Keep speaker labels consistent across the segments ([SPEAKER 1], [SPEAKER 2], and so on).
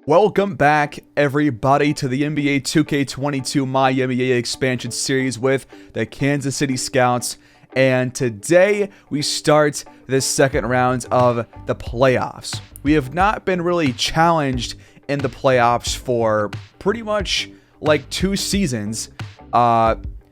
[SPEAKER 1] Welcome back, everybody, to the NBA 2K22 MyNBA expansion series with the Kansas City Scouts. And today we start this second round of the playoffs. We have not been really challenged in the playoffs for pretty much like 2 seasons,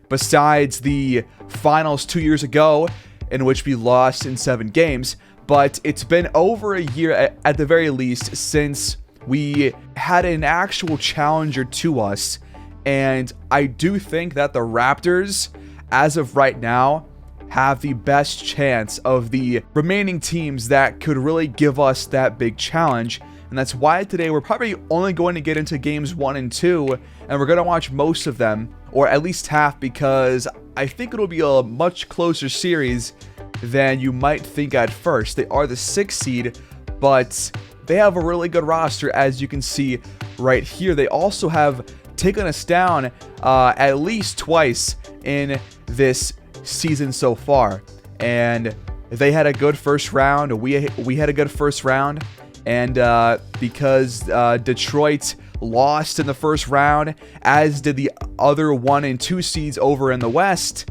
[SPEAKER 1] besides the finals 2 years ago, in which we lost in 7 games. But it's been over a year at the very least since we had an actual challenger to us, and I do think that the Raptors, as of right now, have the best chance of the remaining teams that could really give us that big challenge. And that's why today we're probably only going to get into games 1 and 2, and we're going to watch most of them, or at least half, because I think it'll be a much closer series than you might think at first. They are the 6th seed, but they have a really good roster, as you can see right here. They also have taken us down at least twice in this season so far, and they had a good first round. We had a good first round, and because Detroit lost in the first round, as did the other 1 and 2 seeds over in the West,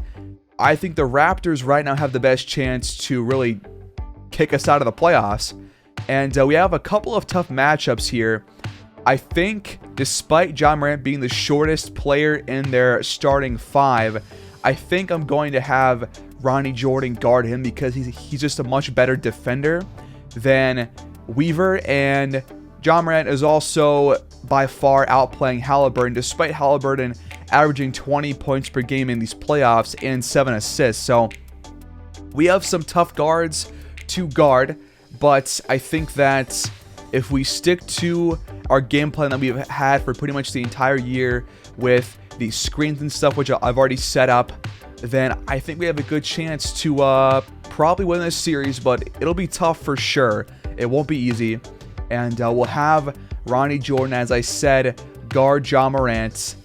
[SPEAKER 1] I think the Raptors right now have the best chance to really kick us out of the playoffs. And we have a couple of tough matchups here. I think, despite Ja Morant being the shortest player in their starting 5, I think I'm going to have Ronnie Jordan guard him because he's just a much better defender than Weaver. And Ja Morant is also by far outplaying Halliburton, despite Halliburton averaging 20 points per game in these playoffs and 7 assists. So we have some tough guards to guard. But I think that if we stick to our game plan that we've had for pretty much the entire year with the screens and stuff, which I've already set up, then I think we have a good chance to probably win this series, but it'll be tough for sure. It won't be easy. And we'll have Ronnie Jordan, as I said, guard Ja Morant,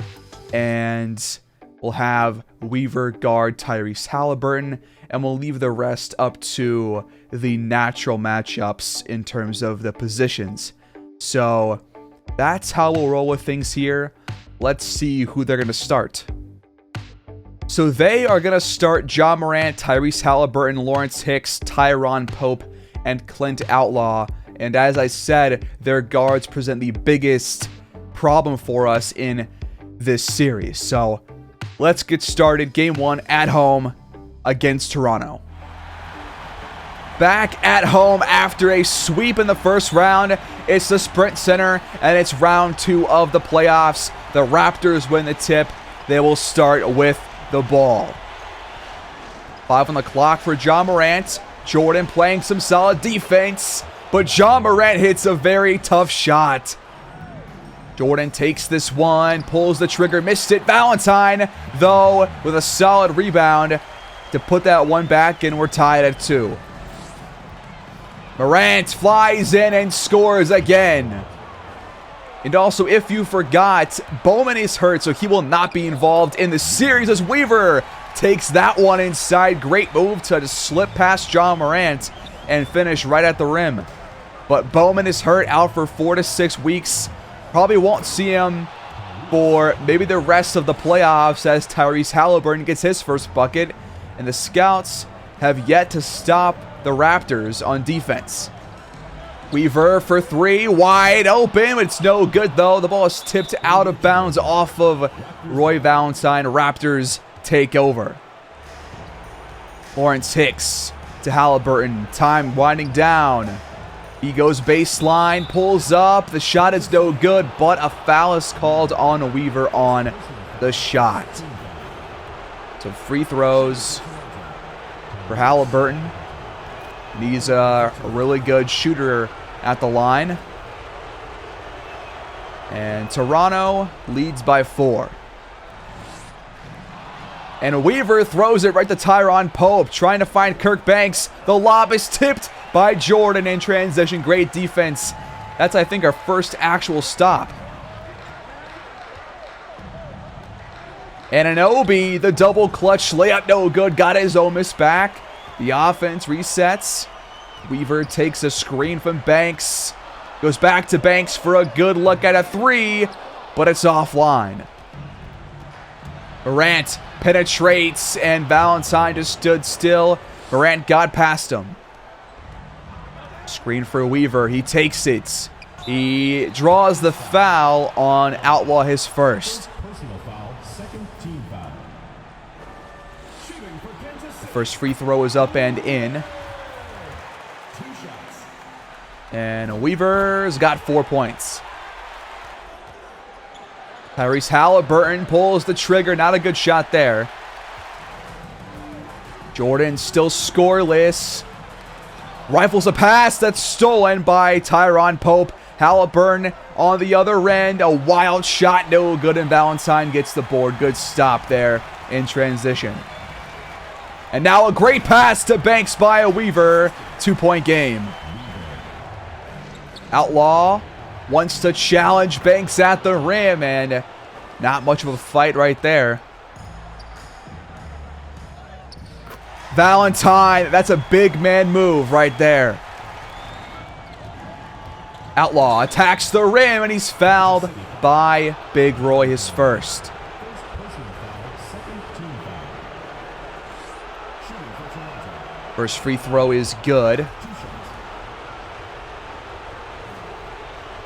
[SPEAKER 1] and we'll have Weaver guard Tyrese Halliburton, and we'll leave the rest up to the natural matchups in terms of the positions. So that's how we'll roll with things here. Let's see who they're going to start. So they are going to start Ja Morant, Tyrese Halliburton, Lawrence Hicks, Tyron Pope, and Clint Outlaw. And as I said, their guards present the biggest problem for us in this series. So let's get started. Game 1 at home against Toronto. Back at home after a sweep in the first round, it's the Sprint Center, and it's round 2 of the playoffs. The Raptors win the tip. They will start with the ball. 5 on the clock for Ja Morant. Jordan playing some solid defense, but Ja Morant hits a very tough shot. Jordan takes this one, pulls the trigger, missed it. Valentine, though, with a solid rebound to put that one back, and we're tied at 2. Morant flies in and scores again. And also, if you forgot, Bowman is hurt, so he will not be involved in the series as Weaver takes that one inside. Great move to just slip past Ja Morant and finish right at the rim. But Bowman is hurt, out for 4 to 6 weeks. Probably won't see him for maybe the rest of the playoffs as Tyrese Halliburton gets his first bucket. And the Scouts have yet to stop the Raptors on defense. Weaver for 3, wide open. It's no good, though. The ball is tipped out of bounds off of Roy Valentine. Raptors take over. Lawrence Hicks to Halliburton. Time winding down. He goes baseline, pulls up. The shot is no good, but a foul is called on Weaver on the shot. So free throws for Halliburton. He's a really good shooter at the line. And Toronto leads by 4. And Weaver throws it right to Tyron Pope, trying to find Kirk Banks. The lob is tipped by Jordan in transition. Great defense. That's, I think, our first actual stop. And Anunoby, the double clutch layup, no good. Got his own miss back. The offense resets. Weaver takes a screen from Banks. Goes back to Banks for a good look at a three, but it's offline. Morant penetrates, and Valentine just stood still. Morant got past him. Screen for Weaver. He takes it. He draws the foul on Outlaw, his first. The first free throw is up and in. And Weaver's got 4 points. Tyrese Halliburton pulls the trigger. Not a good shot there. Jordan still scoreless. Rifles a pass that's stolen by Tyron Pope. Halliburton on the other end. A wild shot. No good, and Valentine gets the board. Good stop there in transition. And now a great pass to Banks by a Weaver. 2-point game. Outlaw wants to challenge Banks at the rim, and not much of a fight right there. Valentine, that's a big man move right there. Outlaw attacks the rim, and he's fouled by Big Roy, his first. First free throw is good.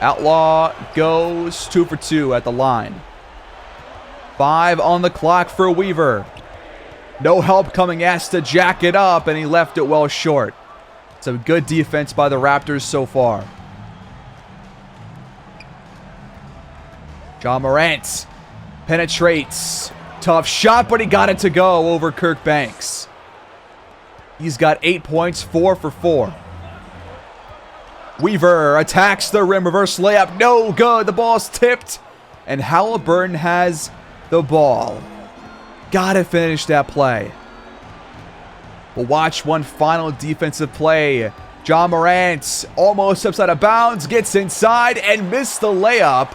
[SPEAKER 1] Outlaw goes 2 for 2 at the line. 5 on the clock for Weaver. No help coming, has to jack it up, and he left it well short. Some good defense by the Raptors so far. Ja Morant penetrates. Tough shot, but he got it to go over Kirk Banks. He's got 8 points, 4 for 4. Weaver attacks the rim, reverse layup, no good. The ball's tipped, and Halliburton has the ball. Gotta finish that play. We'll watch one final defensive play. Ja Morant almost steps out of bounds, gets inside, and missed the layup.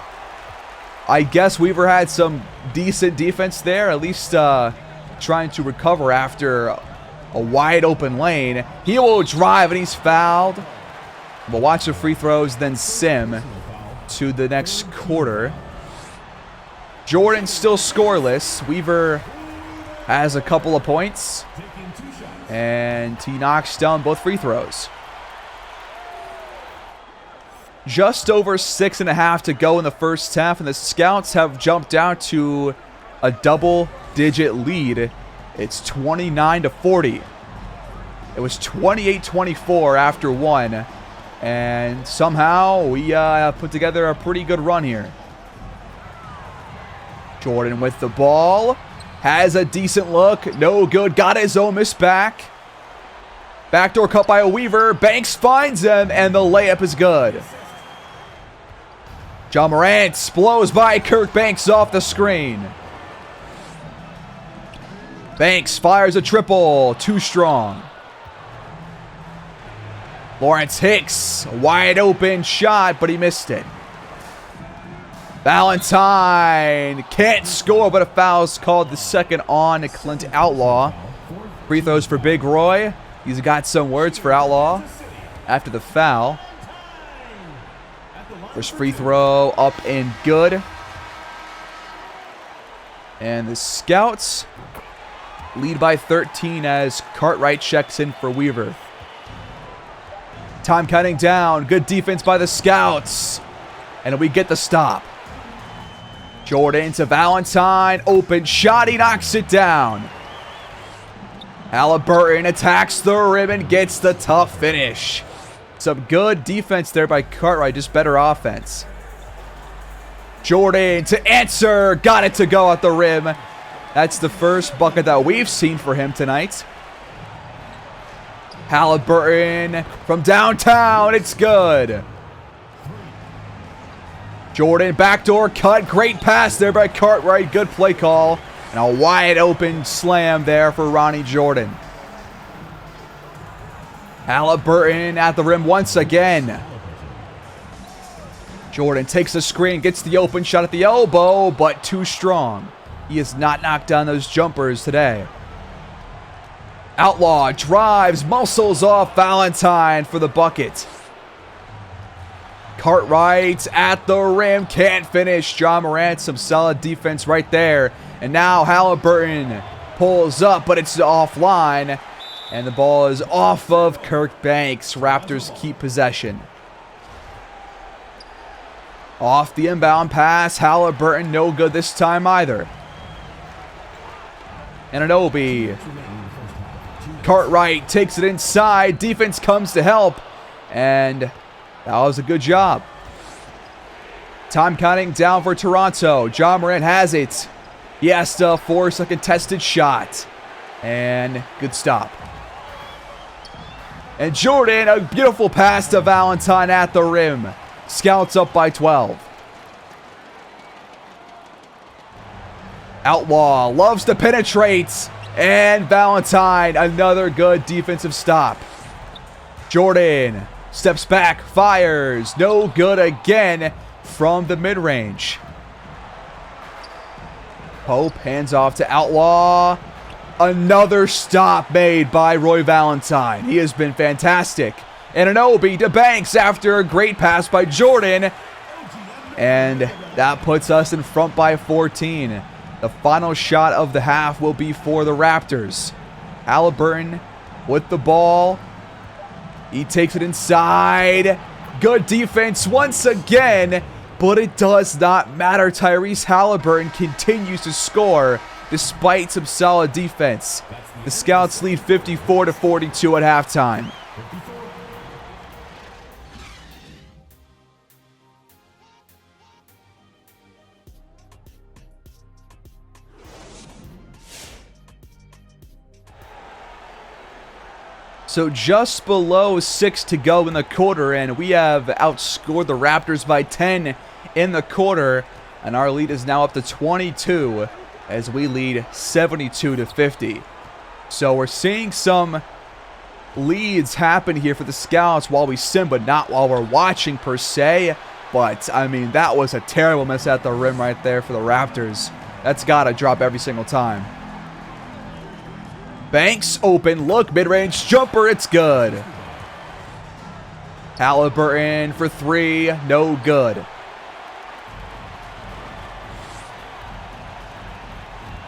[SPEAKER 1] I guess Weaver had some decent defense there, at least trying to recover after a wide open lane. He will drive, and he's fouled. We'll watch the free throws, then sim to the next quarter. Jordan still scoreless. Weaver has a couple of points, and he knocks down both free throws. Just over 6.5 to go in the first half, and the Scouts have jumped out to a double-digit lead. It's 29-40. It was 28-24 after one, and somehow we put together a pretty good run here. Jordan with the ball. Has a decent look. No good. Got his own miss back. Backdoor cut by a Weaver. Banks finds him, and the layup is good. Ja Morant blows by Kirk Banks off the screen. Banks fires a triple. Too strong. Lawrence Hicks. Wide open shot, but he missed it. Valentine can't score, but a foul's called, the second on Clint Outlaw. Free throws for Big Roy. He's got some words for Outlaw after the foul. First free throw up and good. And the Scouts lead by 13 as Cartwright checks in for Weaver. Time counting down. Good defense by the Scouts. And we get the stop. Jordan to Valentine. Open shot. He knocks it down. Halliburton attacks the rim and gets the tough finish. Some good defense there by Cartwright. Just better offense. Jordan to answer. Got it to go at the rim. That's the first bucket that we've seen for him tonight. Halliburton from downtown. It's good. Jordan, backdoor cut. Great pass there by Cartwright. Good play call. And a wide open slam there for Ronnie Jordan. Halliburton at the rim once again. Jordan takes the screen, gets the open shot at the elbow, but too strong. He has not knocked down those jumpers today. Outlaw drives, muscles off Valentine for the bucket. Cartwright at the rim, can't finish. Ja Morant, some solid defense right there. And now Halliburton pulls up, but it's offline. And the ball is off of Kirk Banks. Raptors keep possession. Off the inbound pass, Halliburton, no good this time either. Anunoby. Cartwright takes it inside. Defense comes to help. And that was a good job. Time counting down for Toronto. Ja Morant has it. He has to force a contested shot. And good stop. And Jordan, a beautiful pass to Valentine at the rim. Scouts up by 12. Outlaw loves to penetrate. And Valentine, another good defensive stop. Jordan steps back, fires. No good again from the mid-range. Pope hands off to Outlaw. Another stop made by Roy Valentine. He has been fantastic. Anunoby to Banks after a great pass by Jordan. And that puts us in front by 14. The final shot of the half will be for the Raptors. Halliburton with the ball. He takes it inside. Good defense once again, but it does not matter. Tyrese Halliburton continues to score despite some solid defense. The Scouts lead 54-42 at halftime. So just below 6 to go in the quarter, and we have outscored the Raptors by 10 in the quarter, and our lead is now up to 22 as we lead 72-50. So we're seeing some leads happen here for the Scouts while we sim, but not while we're watching per se. But, I mean, that was a terrible miss at the rim right there for the Raptors. That's got to drop every single time. Banks open, look, mid-range jumper, it's good. Halliburton for three, no good.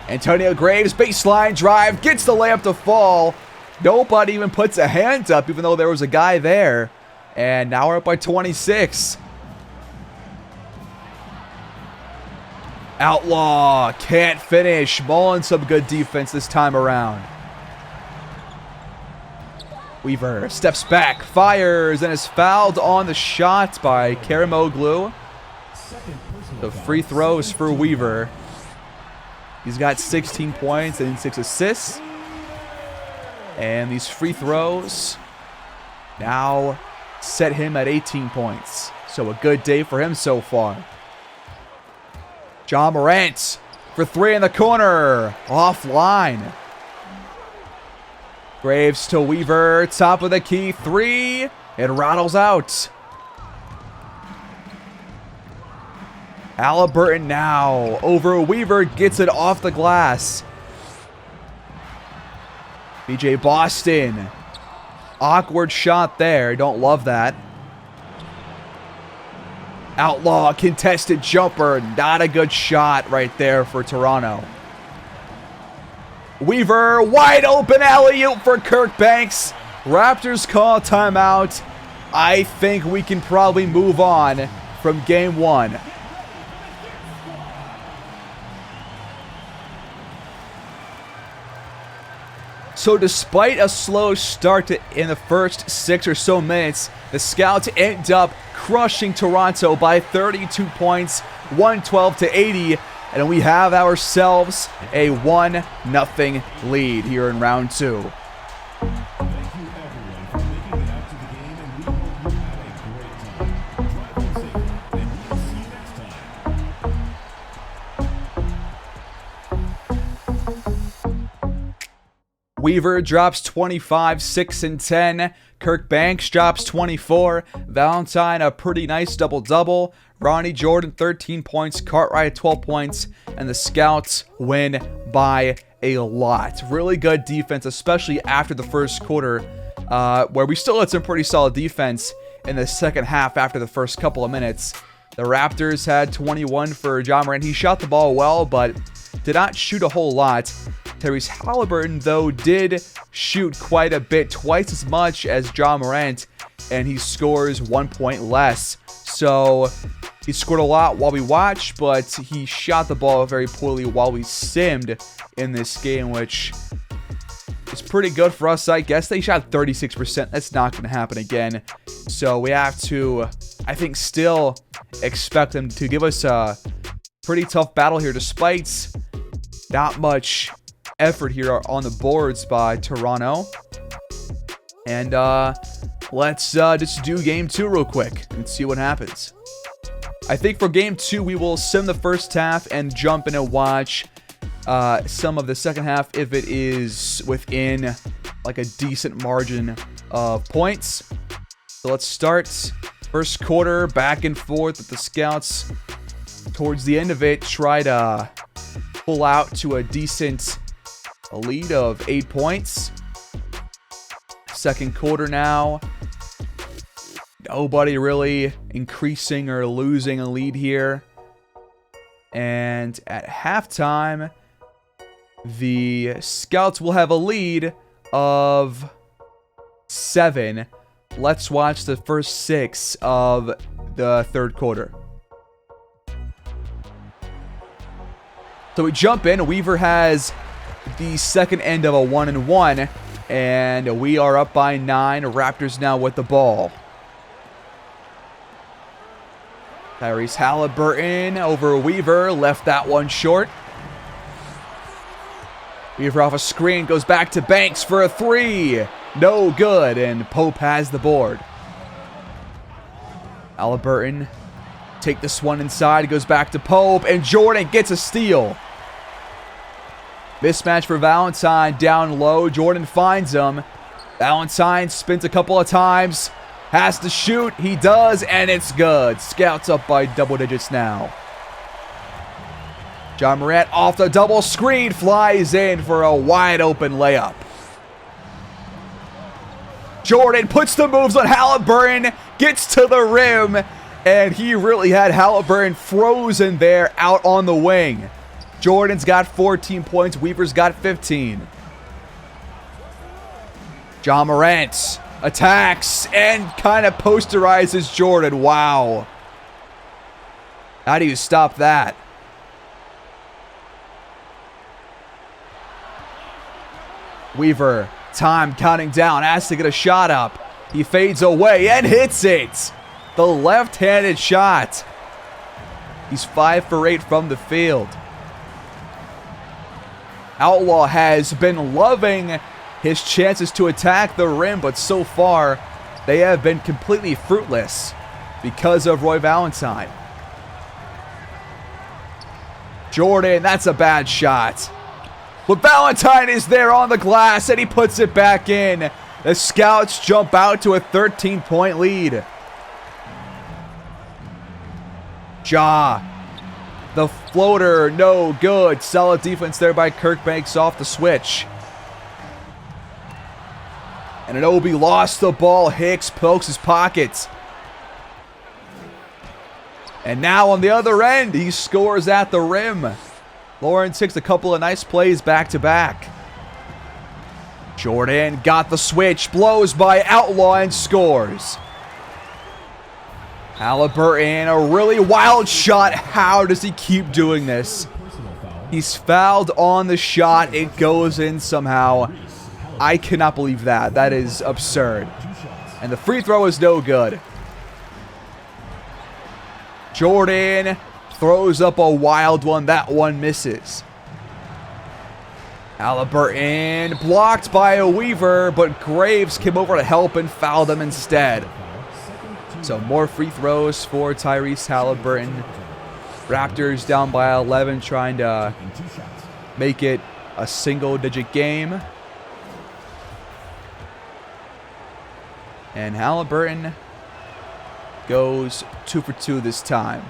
[SPEAKER 1] Antonio Graves, baseline drive, gets the layup to fall. Nobody even puts a hand up, even though there was a guy there. And now we're up by 26. Outlaw can't finish. Mullen, some good defense this time around. Weaver steps back, fires, and is fouled on the shot by Karamoglu. The free throws for Weaver. He's got 16 points and 6 assists. And these free throws now set him at 18 points. So a good day for him so far. Ja Morant for three in the corner. Offline. Graves to Weaver. Top of the key. Three. It rattles out. Halliburton now over Weaver. Gets it off the glass. BJ Boston. Awkward shot there. Don't love that. Outlaw contested jumper. Not a good shot right there for Toronto. Weaver, wide open alley-oop for Kirk Banks. Raptors call timeout. I think we can probably move on from game one. So despite a slow start in the first 6 or so minutes, the Scouts end up crushing Toronto by 32 points, 112-80. And we have ourselves a 1-0 lead here in round 2. Weaver drops 25, 6 and 10. Kirk Banks drops 24. Valentine, a pretty nice double-double. Ronnie Jordan, 13 points. Cartwright, 12 points. And the Scouts win by a lot. Really good defense, especially after the first quarter, where we still had some pretty solid defense. in the second half after the first couple of minutes. The Raptors had 21 for Ja Morant. He shot the ball well, but did not shoot a whole lot. Tyrese Halliburton, though, did shoot quite a bit, twice as much as Ja Morant, and he scores 1 point less. So he scored a lot while we watched, but he shot the ball very poorly while we simmed in this game, which is pretty good for us. I guess they shot 36%. That's not going to happen again. So we have to, I think, still expect them to give us a pretty tough battle here, despite not much effort here on the boards by Toronto. And let's just do game 2 real quick and see what happens. I think for game 2, we will sim the first half and jump in and watch some of the second half if it is within like a decent margin of points. So let's start. First quarter, back and forth with the Scouts. Towards the end of it, try to pull out to a decent lead of 8 points. Second quarter now. Nobody really increasing or losing a lead here. And at halftime, the Scouts will have a lead of 7. Let's watch the first 6 of the third quarter. So we jump in. Weaver has the second end of a 1-and-1, and we are up by 9. Raptors now with the ball. Tyrese Halliburton over Weaver, left that one short. Weaver off a screen, goes back to Banks for a 3. No good, and Pope has the board. Halliburton take this one inside, goes back to Pope, and Jordan gets a steal. Mismatch for Valentine down low. Jordan finds him. Valentine spins a couple of times. Has to shoot. He does, and it's good. Scouts up by double digits now. Ja Morant off the double screen, flies in for a wide open layup. Jordan puts the moves on Halliburton, gets to the rim, and he really had Halliburton frozen there out on the wing. Jordan's got 14 points. Weaver's got 15. Ja Morant attacks and kind of posterizes Jordan. Wow. How do you stop that? Weaver, time counting down, has to get a shot up. He fades away and hits it. The left-handed shot. He's 5 for 8 from the field. Outlaw has been loving his chances to attack the rim, but so far they have been completely fruitless because of Roy Valentine. Jordan, that's a bad shot. But Valentine is there on the glass, and he puts it back in. The Scouts jump out to a 13-point lead. Ja, the floater, no good. Solid defense there by Kirkbanks off the switch. And Anunoby lost the ball. Hicks pokes his pockets. And now on the other end, he scores at the rim. Lawrence takes a couple of nice plays back to back. Jordan got the switch, blows by Outlaw and scores. Halliburton, a really wild shot. How does he keep doing this? He's fouled on the shot. It goes in somehow. I cannot believe that. That is absurd. And the free throw is no good. Jordan throws up a wild one. That one misses. Halliburton blocked by a Weaver, but Graves came over to help and fouled him instead. So more free throws for Tyrese Halliburton. Raptors down by 11, trying to make it a single-digit game. And Halliburton goes 2 for 2 this time.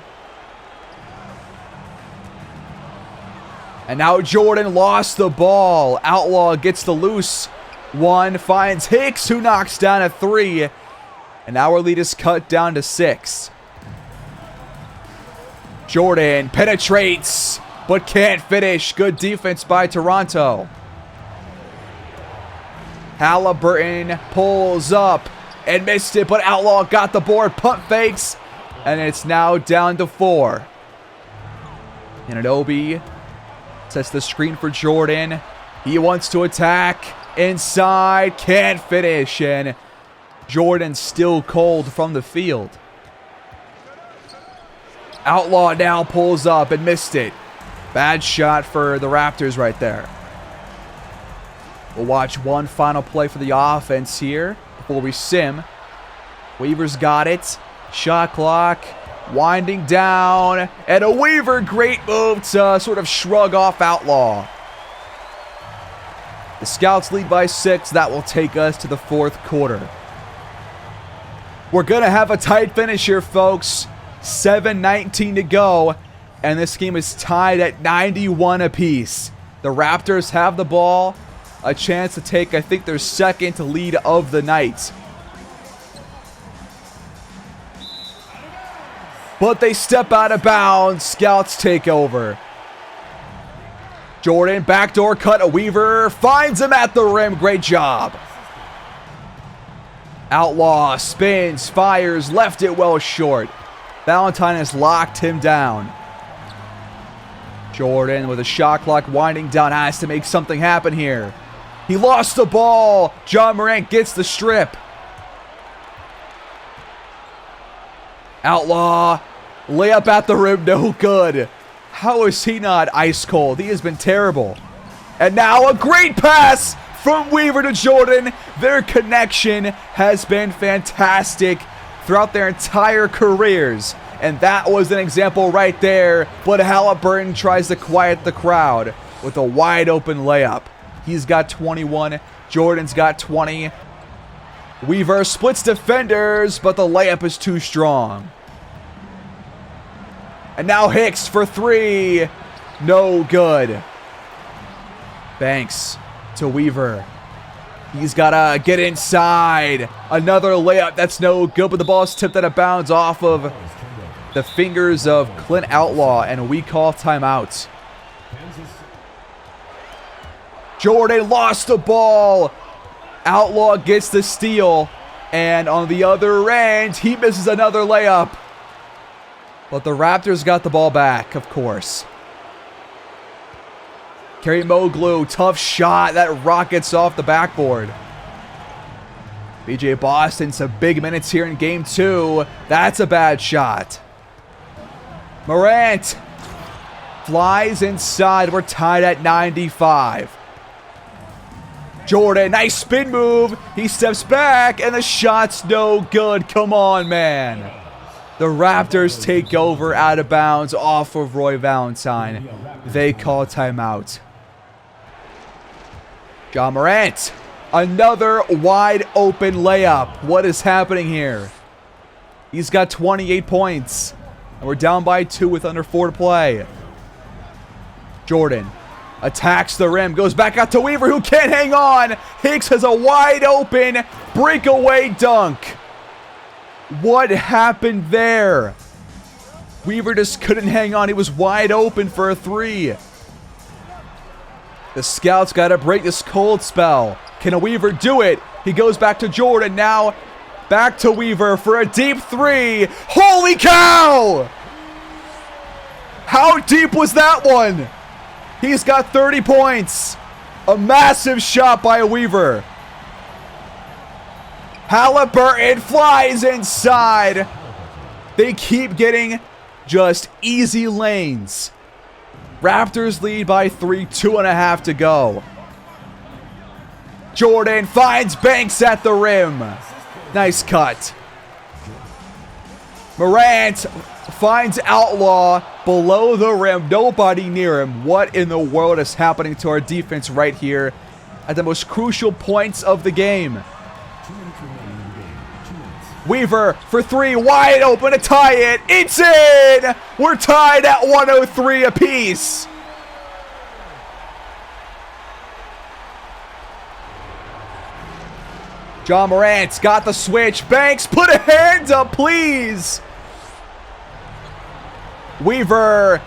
[SPEAKER 1] And now Jordan lost the ball. Outlaw gets the loose one, finds Hicks, who knocks down a 3. And our lead is cut down to 6. Jordan penetrates, but can't finish. Good defense by Toronto. Halliburton pulls up and missed it, but Outlaw got the board. Punt fakes, and it's now down to 4. Anunoby sets the screen for Jordan. He wants to attack. Inside, can't finish, and Jordan still cold from the field. Outlaw now pulls up and missed it. Bad shot for the Raptors right there. We'll watch one final play for the offense here before we sim. Weaver's got it. Shot clock winding down. And a Weaver, great move to sort of shrug off Outlaw. The Scouts lead by 6. That will take us to the 4th quarter. We're going to have a tight finish here, folks. 7:19 to go. And this game is tied at 91 apiece. The Raptors have the ball. A chance to take, I think, their 2nd lead of the night. But they step out of bounds. Scouts take over. Jordan, backdoor cut. A Weaver finds him at the rim. Great job. Outlaw spins, fires, left it well short. Valentine has locked him down. Jordan with a shot clock winding down has to make something happen here. He lost the ball. John Morant gets the strip. Outlaw, layup at the rim, no good. How is he not ice cold? He has been terrible. And now a great pass from Weaver to Jordan. Their connection has been fantastic throughout their entire careers. And that was an example right there. But Halliburton tries to quiet the crowd with a wide open layup. He's got 21. Jordan's got 20. Weaver splits defenders, but the layup is too strong. And now Hicks for 3. No good. Banks to Weaver. He's got to get inside. Another layup. That's no good, but the ball's tipped out of bounds off of the fingers of Clint Outlaw, and we call timeout. Jordan lost the ball. Outlaw gets the steal, and on the other end, he misses another layup. But the Raptors got the ball back, of course. Kerry Moglu, tough shot. That rockets off the backboard. BJ Boston, some big minutes here in game 2. That's a bad shot. Morant flies inside. We're tied at 95. Jordan, nice spin move. He steps back, and the shot's no good. Come on, man. The Raptors take over out of bounds off of Roy Valentine. They call timeout. John Morant, another wide open layup. What is happening here? He's got 28 points. And we're down by 2 with under 4 to play. Jordan attacks the rim. Goes back out to Weaver, who can't hang on. Hicks has a wide open breakaway dunk. What happened there? Weaver just couldn't hang on. He was wide open for a 3. The Scouts got to break this cold spell. Can a Weaver do it? He goes back to Jordan. Now back to Weaver for a deep 3. Holy cow! How deep was that one? He's got 30 points. A massive shot by Weaver. Halliburton flies inside. They keep getting just easy lanes. Raptors lead by 3, 2.5 to go. Jordan finds Banks at the rim. Nice cut. Morant finds Outlaw below the rim. Nobody near him. What in the world is happening to our defense right here at the most crucial points of the game? Weaver for 3, wide open to tie it. It's in! We're tied at 103 apiece. John Morant's got the switch. Banks, put a hand up, please. Weaver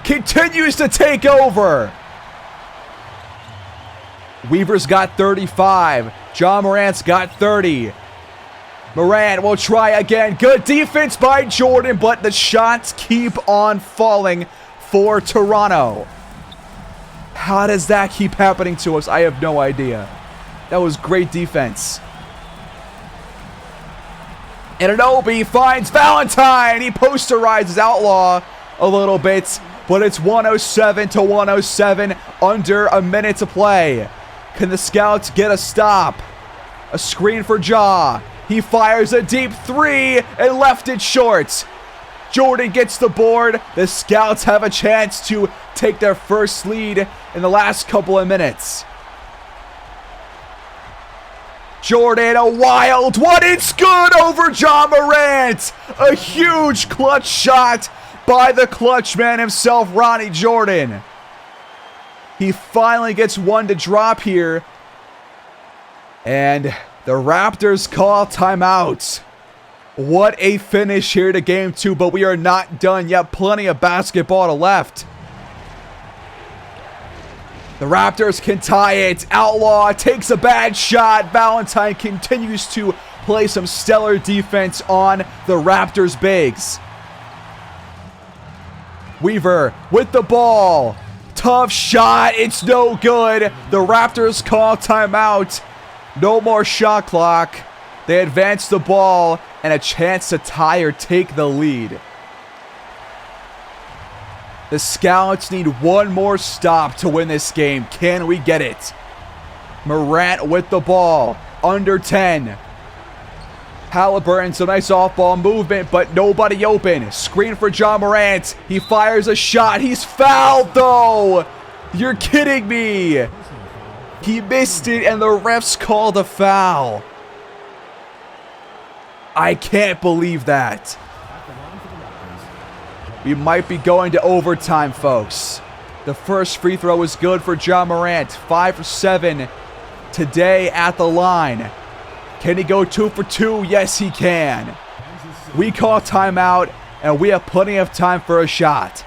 [SPEAKER 1] continues to take over. Weaver's got 35. John Morant's got 30. Morant will try again. Good defense by Jordan, but the shots keep on falling for Toronto. How does that keep happening to us? I have no idea. That was great defense. Anunoby finds Valentine. He posterizes Outlaw a little bit, but it's 107 to 107, under a minute to play. Can the Scouts get a stop? A screen for Ja. He fires a deep three and left it short. Jordan gets the board. The Scouts have a chance to take their first lead in the last couple of minutes. Jordan, a wild one. It's good over John Morant. A huge clutch shot by the clutch man himself, Ronnie Jordan. He finally gets one to drop here. And the Raptors call timeout. What a finish here to game 2, but we are not done yet. Plenty of basketball to left. The Raptors can tie it. Outlaw takes a bad shot. Valentine continues to play some stellar defense on the Raptors bigs. Weaver with the ball. Tough shot. It's no good. The Raptors call timeout. No more shot clock. They advance the ball and a chance to tie or take the lead. The Scouts need one more stop to win this game. Can we get it? Morant with the ball. Under 10. Halliburton, some nice off-ball movement, but nobody open. Screen for John Morant. He fires a shot. He's fouled, though. You're kidding me. He missed it, and the refs called a foul. I can't believe that. We might be going to overtime, folks. The first free throw was good for John Morant. 5 for 7 today at the line. Can he go 2 for 2? Yes, he can. We call timeout, and we have plenty of time for a shot.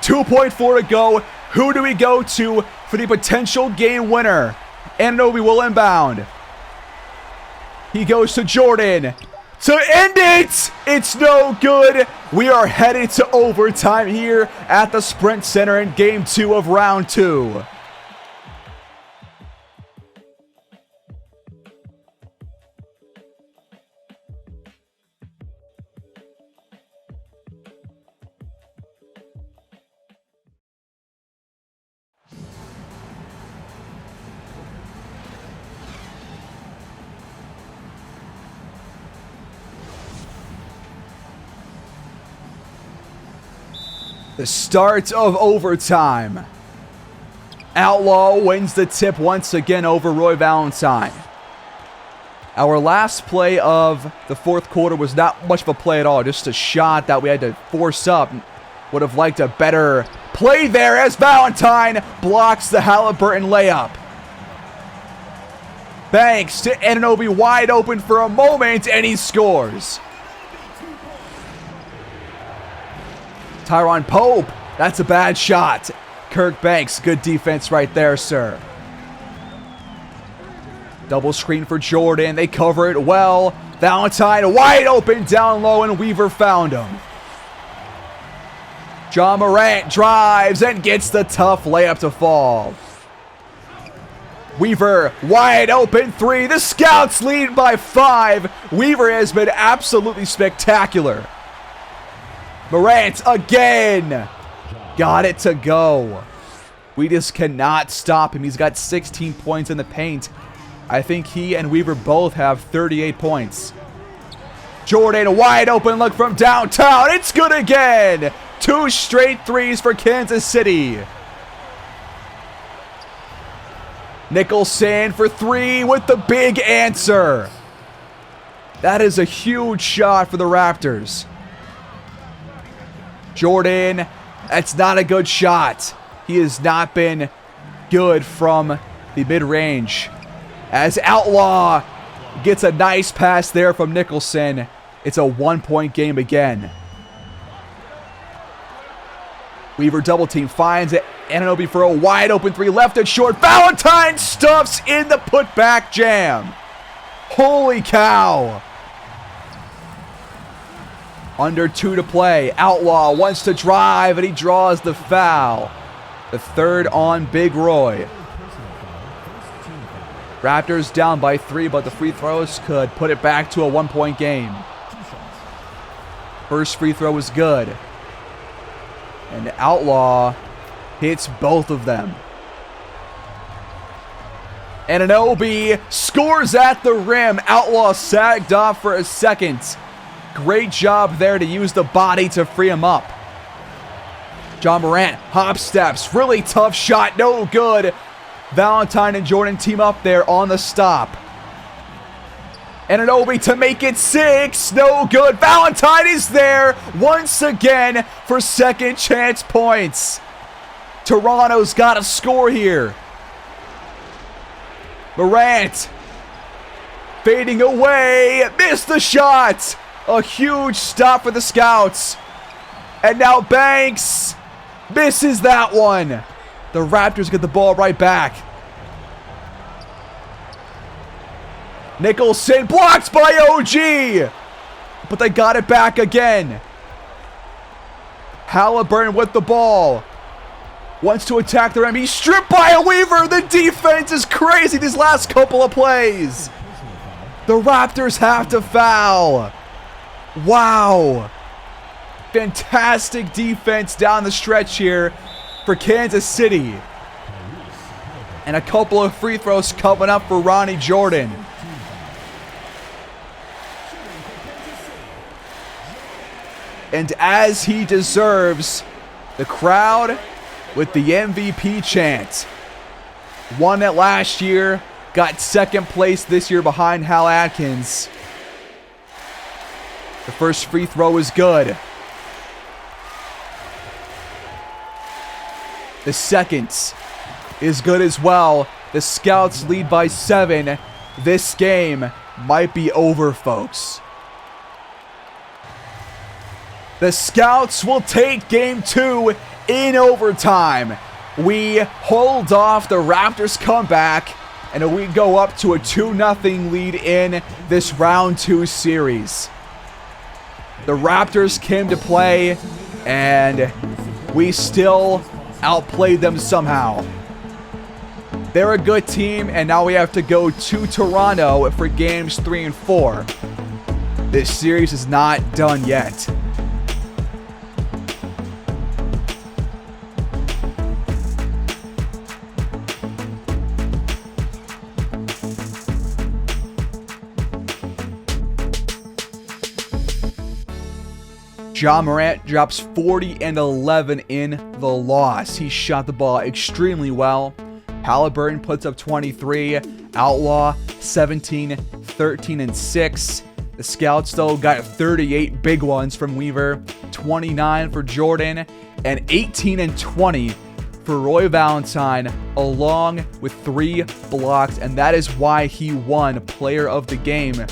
[SPEAKER 1] 2.4 to go. Who do we go to for the potential game winner? Anunoby will inbound. He goes to Jordan to end it. It's no good. We are headed to overtime here at the Sprint Center in game 2 of round 2. The start of overtime. Outlaw wins the tip once again over Roy Valentine. Our last play of the fourth quarter was not much of a play at all. Just a shot that we had to force up. Would have liked a better play there as Valentine blocks the Halliburton layup. Banks to Anunoby, wide open for a moment, and he scores. Tyron Pope, that's a bad shot. Kirk Banks, good defense right there, sir. Double screen for Jordan. They cover it well. Valentine wide open down low, and Weaver found him. John Morant drives and gets the tough layup to fall. Weaver wide open three. The Scouts lead by 5. Weaver has been absolutely spectacular. Morant again. Got it to go. We just cannot stop him. He's got 16 points in the paint. I think he and Weaver both have 38 points. Jordan, wide open look from downtown. It's good again. 2 straight threes for Kansas City. Nicholson for 3 with the big answer. That is a huge shot for the Raptors. Jordan, that's not a good shot. He has not been good from the mid-range. as Outlaw gets a nice pass there from Nicholson. It's a 1-point game again. Weaver double team finds it. Anunoby for a wide open three, left and short. Valentine stuffs in the putback jam. Holy cow. Under 2 to play. Outlaw wants to drive and he draws the foul. The third on Big Roy. Raptors down by 3, but the free throws could put it back to a 1-point game. First free throw was good. And Outlaw hits both of them. Anunoby scores at the rim. Outlaw sagged off for a second. Great job there to use the body to free him up. John Morant, hop steps, really tough shot, no good. Valentine and Jordan team up there on the stop. Anunoby to make it 6, no good. Valentine is there once again for second chance points. Toronto's got to score here. Morant fading away, missed the shot. A huge stop for the Scouts. And now Banks misses that one. The Raptors get the ball right back. Nicholson blocked by OG. But they got it back again. Halliburton with the ball. Wants to attack the rim. He's stripped by a Weaver. The defense is crazy these last couple of plays. The Raptors have to foul. Wow. Fantastic defense down the stretch here for Kansas City. And a couple of free throws coming up for Ronnie Jordan. And as he deserves, the crowd with the MVP chant. Won it last year, got second place this year behind Hal Atkins. The first free throw is good. The second is good as well. The Scouts lead by 7. This game might be over, folks. The Scouts will take game 2 in overtime. We hold off the Raptors comeback, and we go up to a 2-0 lead in this round 2 series. The Raptors came to play, and we still outplayed them somehow. They're a good team, and now we have to go to Toronto for games 3 and 4. This series is not done yet. Ja Morant drops 40 and 11 in the loss. He shot the ball extremely well. Halliburton puts up 23. Outlaw 17, 13, and 6. The Scouts, though, got 38 big ones from Weaver, 29 for Jordan, and 18 and 20 for Roy Valentine, along with 3 blocks, and that is why he won Player of the Game.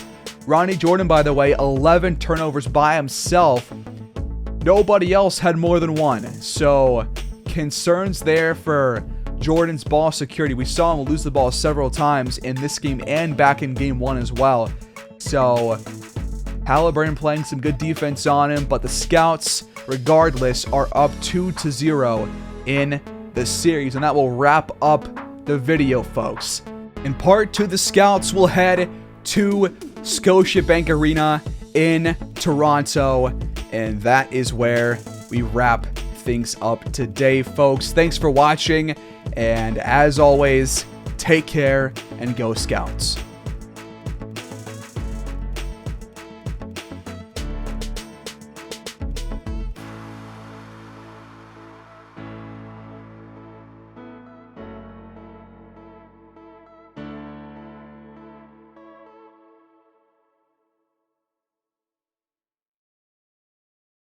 [SPEAKER 1] Ronnie Jordan, by the way, 11 turnovers by himself. Nobody else had more than 1. So, concerns there for Jordan's ball security. We saw him lose the ball several times in this game and back in game 1 as well. So, Halliburton playing some good defense on him, but the Scouts, regardless, are up 2-0 in the series, and that will wrap up the video, folks. In part 2, the Scouts will head to Scotiabank Arena in Toronto, and that is where we wrap things up today, folks. Thanks for watching, and as always, take care and go Scouts.